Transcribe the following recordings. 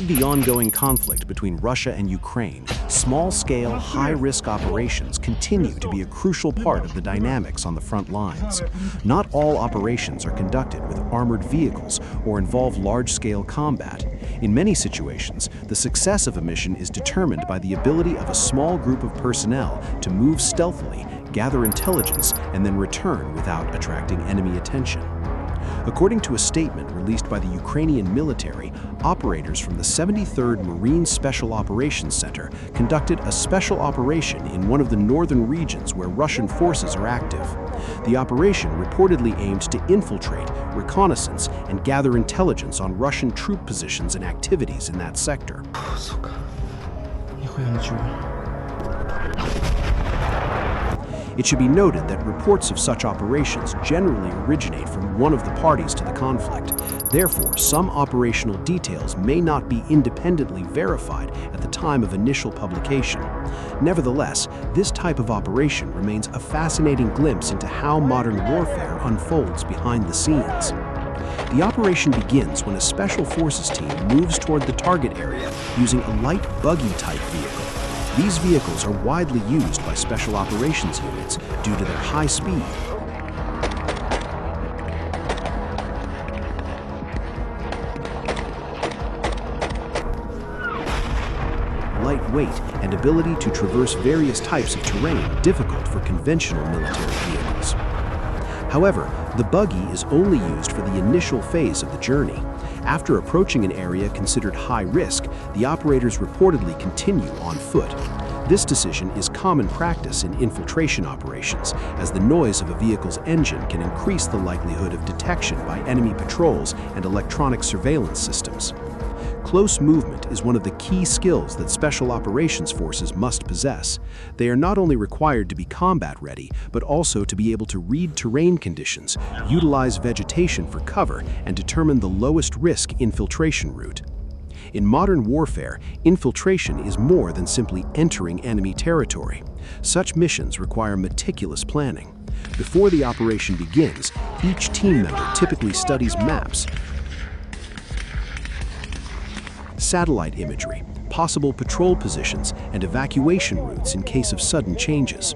Amid the ongoing conflict between Russia and Ukraine, small-scale, high-risk operations continue to be a crucial part of the dynamics on the front lines. Not all operations are conducted with armored vehicles or involve large-scale combat. In many situations, the success of a mission is determined by the ability of a small group of personnel to move stealthily, gather intelligence, and then return without attracting enemy attention. According to a statement released by the Ukrainian military, operators from the 73rd Marine Special Operations Center conducted a special operation in one of the northern regions where Russian forces are active. The operation reportedly aimed to infiltrate, reconnaissance, and gather intelligence on Russian troop positions and activities in that sector. It should be noted that reports of such operations generally originate from one of the parties to the conflict. Therefore, some operational details may not be independently verified at the time of initial publication. Nevertheless, this type of operation remains a fascinating glimpse into how modern warfare unfolds behind the scenes. The operation begins when a Special Forces team moves toward the target area using a light buggy-type vehicle. These vehicles are widely used by special operations units due to their high speed, lightweight, and ability to traverse various types of terrain difficult for conventional military vehicles. However, the buggy is only used for the initial phase of the journey. After approaching an area considered high risk, the operators reportedly continue on foot. This decision is common practice in infiltration operations, as the noise of a vehicle's engine can increase the likelihood of detection by enemy patrols and electronic surveillance systems. Close movement is one of the key skills that special operations forces must possess. They are not only required to be combat ready, but also to be able to read terrain conditions, utilize vegetation for cover, and determine the lowest risk infiltration route. In modern warfare, infiltration is more than simply entering enemy territory. Such missions require meticulous planning. Before the operation begins, each team member typically studies maps, satellite imagery, possible patrol positions, and evacuation routes in case of sudden changes.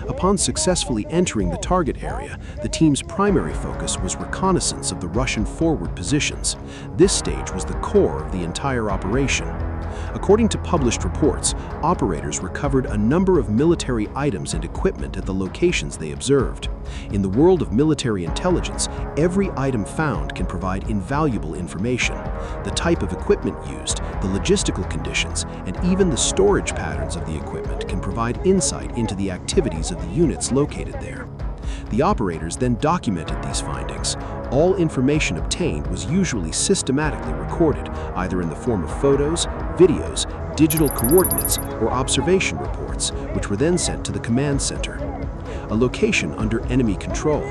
Upon successfully entering the target area, the team's primary focus was reconnaissance of the Russian forward positions. This stage was the core of the entire operation. According to published reports, operators recovered a number of military items and equipment at the locations they observed. In the world of military intelligence, every item found can provide invaluable information. The type of equipment used, the logistical conditions, and even the storage patterns of the equipment can provide insight into the activities of the units located there. The operators then documented these findings. All information obtained was usually systematically recorded, either in the form of photos, videos, digital coordinates, or observation reports, which were then sent to the command center, a location under enemy control.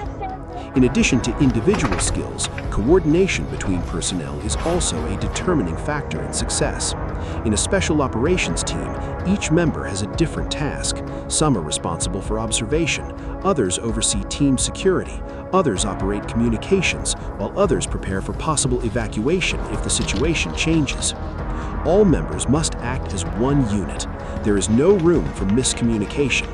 In addition to individual skills, coordination between personnel is also a determining factor in success. In a special operations team, each member has a different task. Some are responsible for observation, others oversee team security, others operate communications, while others prepare for possible evacuation if the situation changes. All members must act as one unit. There is no room for miscommunication.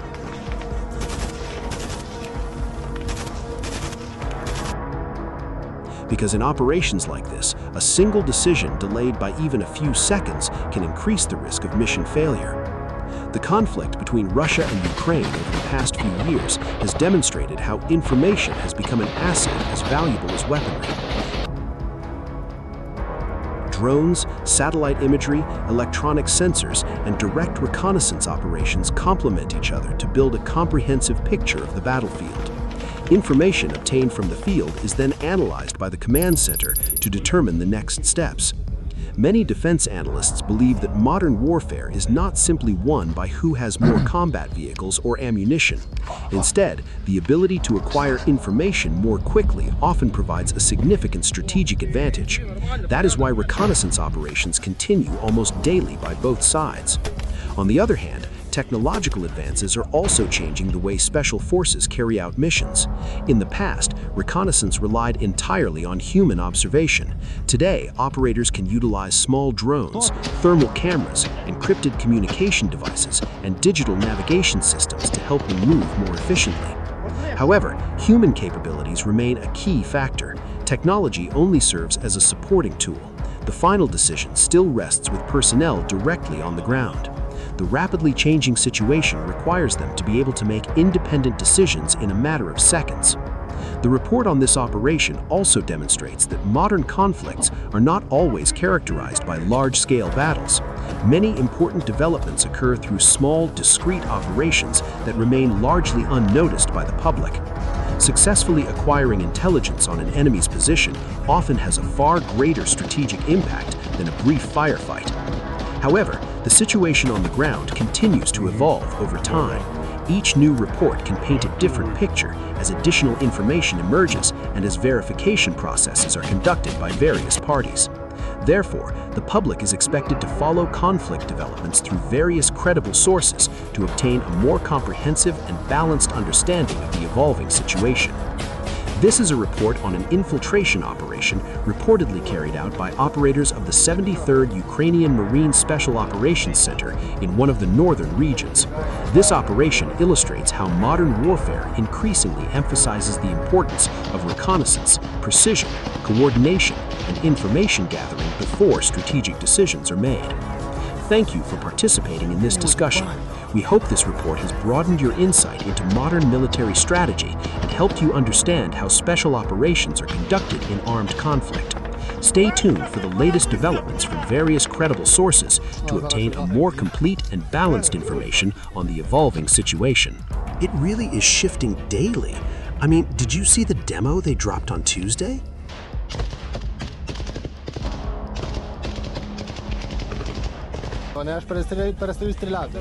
Because in operations like this, a single decision delayed by even a few seconds can increase the risk of mission failure. The conflict between Russia and Ukraine over the past few years has demonstrated how information has become an asset as valuable as weaponry. Drones, satellite imagery, electronic sensors, and direct reconnaissance operations complement each other to build a comprehensive picture of the battlefield. Information obtained from the field is then analyzed by the command center to determine the next steps. Many defense analysts believe that modern warfare is not simply won by who has more combat vehicles or ammunition. Instead, the ability to acquire information more quickly often provides a significant strategic advantage. That is why reconnaissance operations continue almost daily by both sides. On the other hand, Technological advances are also changing the way special forces carry out missions. In the past, reconnaissance relied entirely on human observation. Today, operators can utilize small drones, thermal cameras, encrypted communication devices, and digital navigation systems to help them move more efficiently. However, human capabilities remain a key factor. Technology only serves as a supporting tool. The final decision still rests with personnel directly on the ground. The rapidly changing situation requires them to be able to make independent decisions in a matter of seconds. The report on this operation also demonstrates that modern conflicts are not always characterized by large-scale battles. Many important developments occur through small, discrete operations that remain largely unnoticed by the public. Successfully acquiring intelligence on an enemy's position often has a far greater strategic impact than a brief firefight. However, the situation on the ground continues to evolve over time. Each new report can paint a different picture as additional information emerges and as verification processes are conducted by various parties. Therefore, the public is expected to follow conflict developments through various credible sources to obtain a more comprehensive and balanced understanding of the evolving situation. This is a report on an infiltration operation reportedly carried out by operators of the 73rd Ukrainian Marine Special Operations Center in one of the northern regions. This operation illustrates how modern warfare increasingly emphasizes the importance of reconnaissance, precision, coordination, and information gathering before strategic decisions are made. Thank you for participating in this discussion. We hope this report has broadened your insight into modern military strategy and helped you understand how special operations are conducted in armed conflict. Stay tuned for the latest developments from various credible sources to obtain a more complete and balanced information on the evolving situation. It really is shifting daily. I mean, did you see the demo they dropped on Tuesday? Вони аж перестають стріляти.